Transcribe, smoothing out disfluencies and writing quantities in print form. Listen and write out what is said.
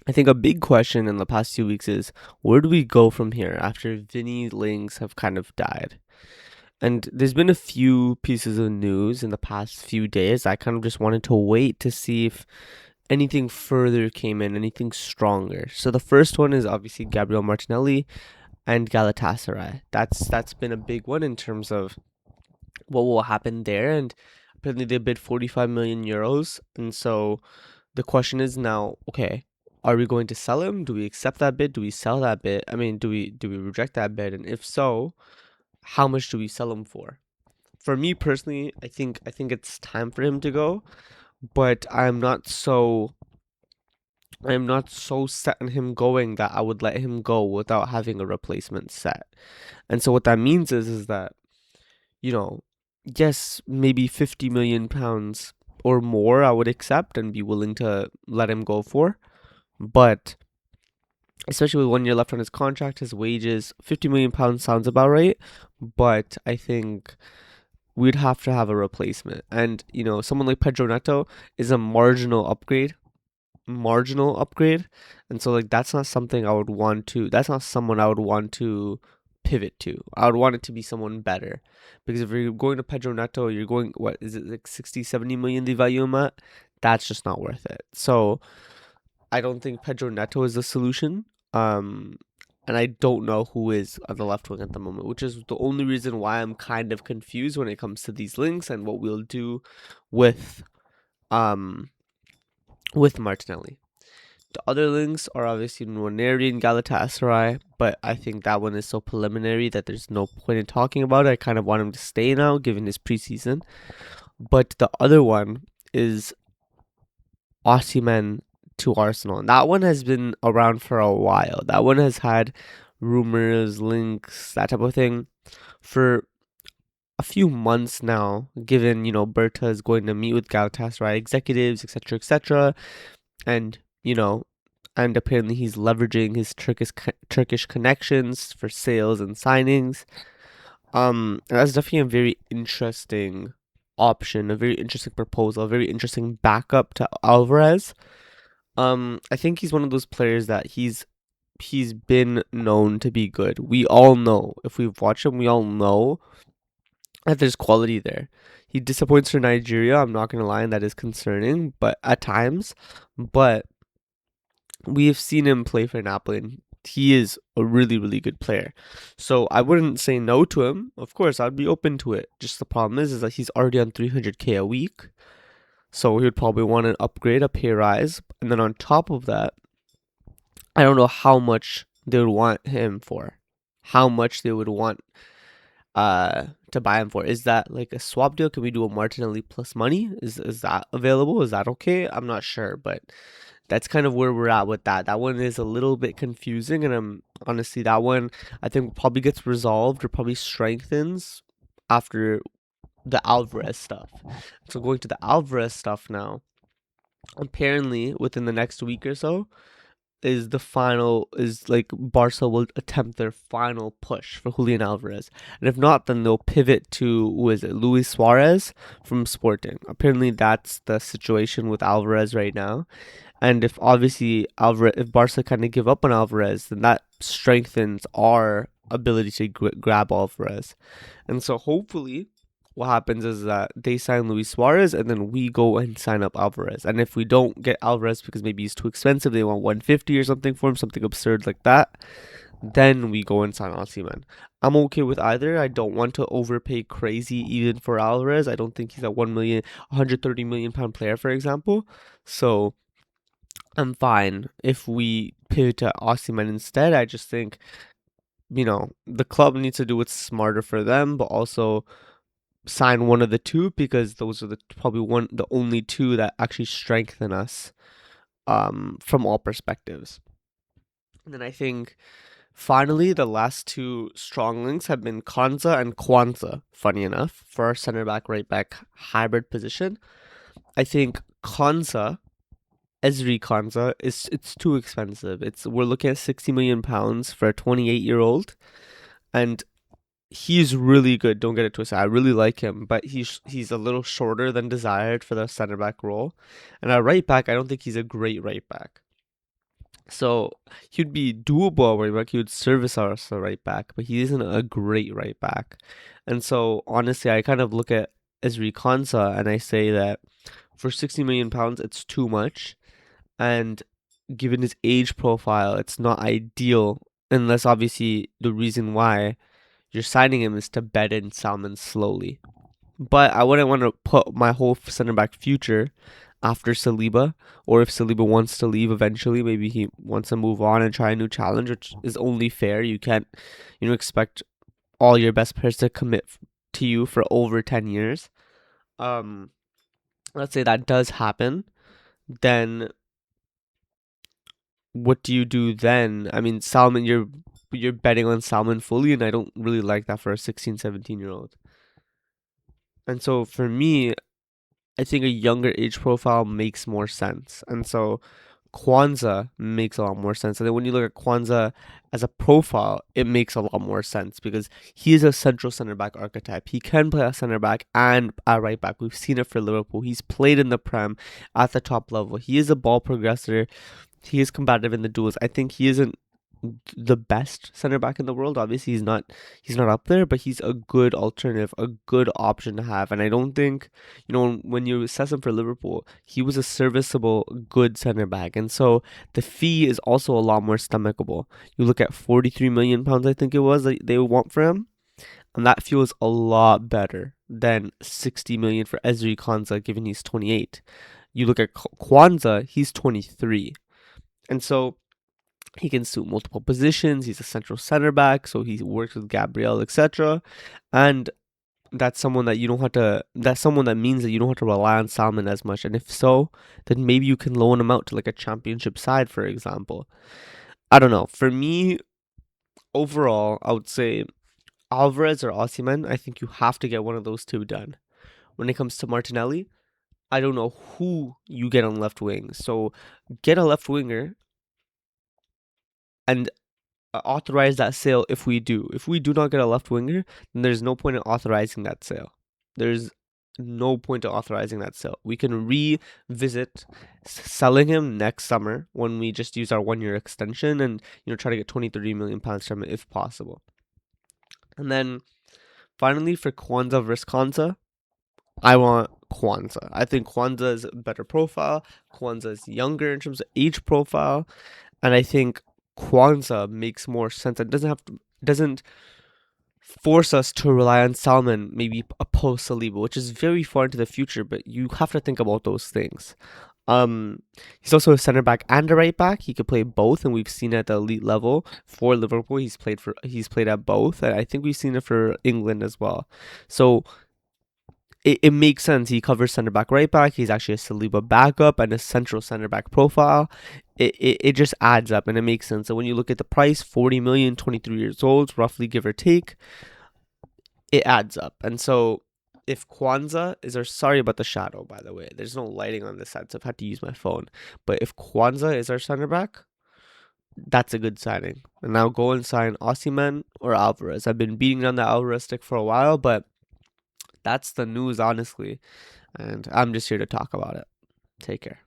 I think a big question in the past 2 weeks is where do we go from here after Vinny links have kind of died? And there's been a few pieces of news in the past few days. I kind of just wanted to wait to see if anything further came in, anything stronger. So the first one is obviously Gabriel Martinelli and Galatasaray. That's been a big one in terms of what will happen there. And apparently they bid 45 million euros. And so the question is now, okay, are we going to sell him? Do we accept that bid? Do we sell that bid? I mean, do we reject that bid? And if so, how much do we sell him for? For me personally, I think it's time for him to go, but I'm not so set on him going that I would let him go without having a replacement set. And so what that means is that, you know, yes, maybe 50 million pounds or more I would accept and be willing to let him go for. But especially with 1 year left on his contract, his wages, 50 million pounds sounds about right. But I think we'd have to have a replacement. And, someone like Pedro Neto is a marginal upgrade. And so, like, that's not someone I would want to pivot to. I would want it to be someone better. Because if you're going to Pedro Neto, you're going, what is it, like 60, 70 million they value him at? That's just not worth it. So, I don't think Pedro Neto is the solution. Um, and I don't know who is on the left wing at the moment, which is the only reason why I'm kind of confused when it comes to these links and what we'll do with um with Martinelli. The other links are obviously Nwaneri and Galatasaray, but I think that one is so preliminary that there's no point in talking about it. I kind of want him to stay now, given his preseason. But the other one is Osimhen to Arsenal. And that one has been around for a while. That one has had rumors, links, that type of thing for a few months now, given, Berta is going to meet with Galatasaray executives, etc., etc. And, and apparently he's leveraging his Turkish connections for sales and signings. And that's definitely a very interesting option, a very interesting proposal, a very interesting backup to Alvarez. I think he's one of those players that he's been known to be good. We all know, if we've watched him, we all know that there's quality there. He disappoints for Nigeria, I'm not gonna lie, and that is concerning, but at times. But we have seen him play for Napoli, and he is a really, really good player. So I wouldn't say no to him. Of course, I'd be open to it. Just the problem is that he's already on 300k a week. So he would probably want an upgrade, a pay rise. And then on top of that, I don't know how much they would want him for. How much they would want to buy him for. Is that like a swap deal? Can we do a Martinelli plus money? Is that available? Is that okay? I'm not sure, but that's kind of where we're at with that. That one is a little bit confusing, and I'm honestly, that one I think probably gets resolved or probably strengthens after the Alvarez stuff. So going to the Alvarez stuff now, apparently within the next week or so is like Barca will attempt their final push for Julian Alvarez. And if not, then they'll pivot to who is it, Luis Suarez from Sporting. Apparently that's the situation with Alvarez right now. And if Barca kind of give up on Alvarez, then that strengthens our ability to grab Alvarez. And so hopefully what happens is that they sign Luis Suarez and then we go and sign up Alvarez. And if we don't get Alvarez because maybe he's too expensive, they want 150 or something for him, something absurd like that, then we go and sign Osimhen. I'm okay with either. I don't want to overpay crazy even for Alvarez. I don't think he's a 130 million pound player, for example. So I'm fine if we pivot to Osimhen instead. I just think, the club needs to do what's smarter for them, but also sign one of the two because those are the only two that actually strengthen us from all perspectives. And then I think finally the last two strong links have been Quansah and Quansah, funny enough, for our center back right back hybrid position. I think Esri Quansah it's too expensive. We're looking at 60 million pounds for a 28-year-old, and he's really good. Don't get it twisted. I really like him, but he's a little shorter than desired for the center back role. And at right back, I don't think he's a great right back. So he'd be doable at right back. He would service us at right back, but he isn't a great right back. And so honestly, I kind of look at Ezri Quansah and I say that for 60 million pounds, it's too much. And given his age profile, it's not ideal unless obviously the reason why you're signing him is to bed in Salmon slowly. But I wouldn't want to put my whole center back future after Saliba, or if Saliba wants to leave eventually, maybe he wants to move on and try a new challenge, which is only fair. You can't, expect all your best players to commit to you for over 10 years. Um, let's say that does happen, then what do you do then? I mean, Salmon, you're betting on Salmon fully, and I don't really like that for a 16, 17-year-old. And so for me, I think a younger age profile makes more sense. And so Quansah makes a lot more sense. And then when you look at Quansah as a profile, it makes a lot more sense because he is a central center back archetype. He can play a center back and a right back. We've seen it for Liverpool. He's played in the Prem at the top level. He is a ball progressor. He is combative in the duels. I think he isn't the best center back in the world. Obviously, he's not up there, but he's a good alternative, a good option to have. And I don't think, when you assess him for Liverpool, he was a serviceable, good center back. And so the fee is also a lot more stomachable. You look at 43 million pounds, I think it was, that they want for him, and that feels a lot better than 60 million for Ezri Konsa, given he's 28. You look at Quansah, he's 23. And so he can suit multiple positions. He's a central center back, so he works with Gabriel, etc. And that's someone that you don't have to. That's someone that means that you don't have to rely on Salmon as much. And if so, then maybe you can loan him out to like a championship side, for example. I don't know. For me, overall, I would say Alvarez or Osimhen. I think you have to get one of those two done. When it comes to Martinelli, I don't know who you get on left wing. So get a left winger and authorize that sale if we do. If we do not get a left winger, then there's no point in authorizing that sale. There's no point to authorizing that sale. We can revisit selling him next summer when we just use our 1 year extension and try to get 20, 30 million pounds from it if possible. And then finally for Quansah versus Quansah, I want Quansah. I think Quansah is a better profile. Quansah is younger in terms of age profile, and I think Quansah makes more sense. It doesn't force us to rely on Salmon, maybe a post Saliba, which is very far into the future. But you have to think about those things. He's also a center back and a right back. He could play both, and we've seen it at the elite level for Liverpool. He's played at both, and I think we've seen it for England as well. So it makes sense. He covers center back, right back. He's actually a Saliba backup and a central center back profile. It just adds up and it makes sense. So when you look at the price, 40 million, 23 years old, roughly give or take, it adds up. And so if Quansah is our, sorry about the shadow, by the way, there's no lighting on this side, so I've had to use my phone. But if Quansah is our center back, that's a good signing. And now go and sign Osimhen or Alvarez. I've been beating on the Alvarez stick for a while, but that's the news, honestly. And I'm just here to talk about it. Take care.